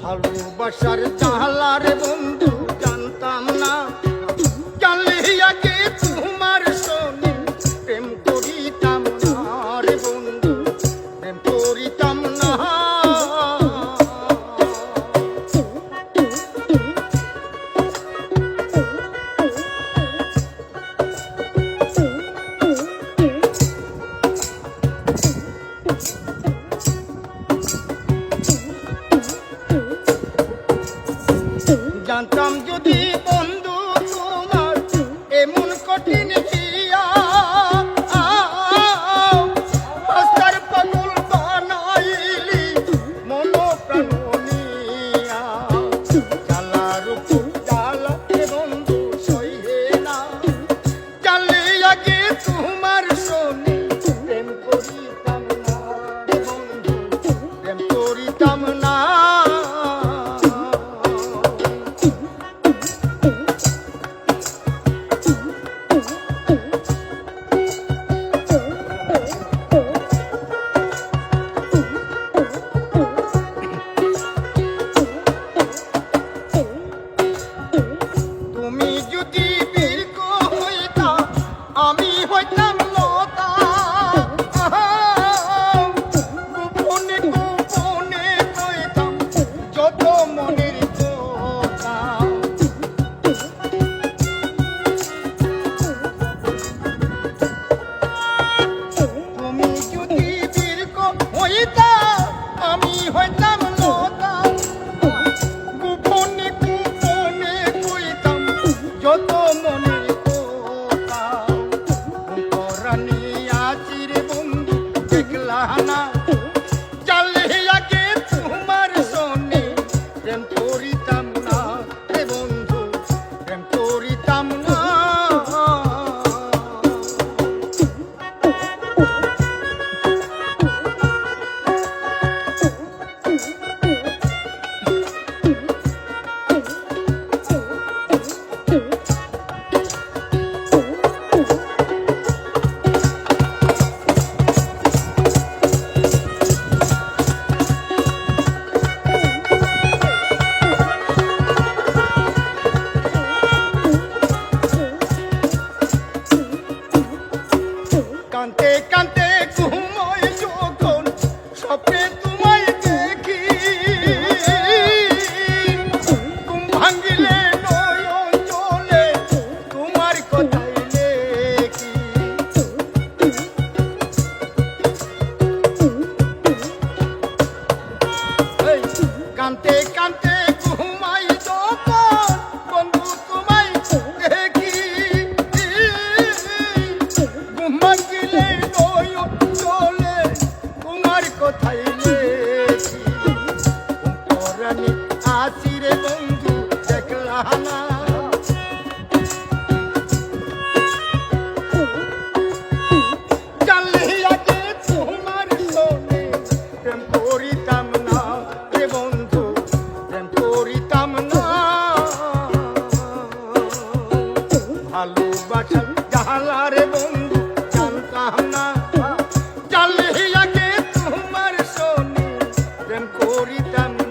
ভালোবাসার জালারে বন্ধু জানতাম না, জানলে আগে তোমার সনে প্রেম করিতাম না রে বন্ধু, প্রেম করিতাম না। জানতাম যদি বন্ধু তোমার এমন কঠিন দিয়া, রাস্তার পাগল বানাইলি মন প্রাণ নিয়া, জ্বালার উপর জ্বালা বন্ধু সইবে না, জানলে আগে তোমার সনে প্রেম করিতাম না বন্ধু, প্রেম করিতাম না। তুমি যদি বীরক হইতা আমি হইতাম লতা, গোপনে গোপনে কইতাম যত মনের কথা। তুমি যদি বীরক হইতা আমি হইতাম লতা, গোপনে গোপনে কইতাম যত মনের কথা। পরানি আছি রে বন্ধু দেখলা না, জানলে আগে তোমার সনে প্রেম করিতাম না রে বন্ধু, প্রেম করিতাম না। কান্তে কান্তে ঘুমোয় যখন স্বপ্নে তোমায় দেখি, ঘুম ভাঙিলে নয়ন জলে তোমার কথাই লেখি। কান্তে কান্তে ঘুমাই যখন বন্ধু তোমায় দেখি, ঘুম ভাঙিলে নয়ন জলে তোমার কথাই লেখি। পরানি আছি রে বন্ধু দেখলা না, জানলে আগে তোমার সনে প্রেম করিতাম না রে বন্ধু, প্রেম করিতাম না। ভালোবাসার জালারে বন্ধু জানতাম না, জানলে আগে তোমার সনে প্রেম করিতাম না।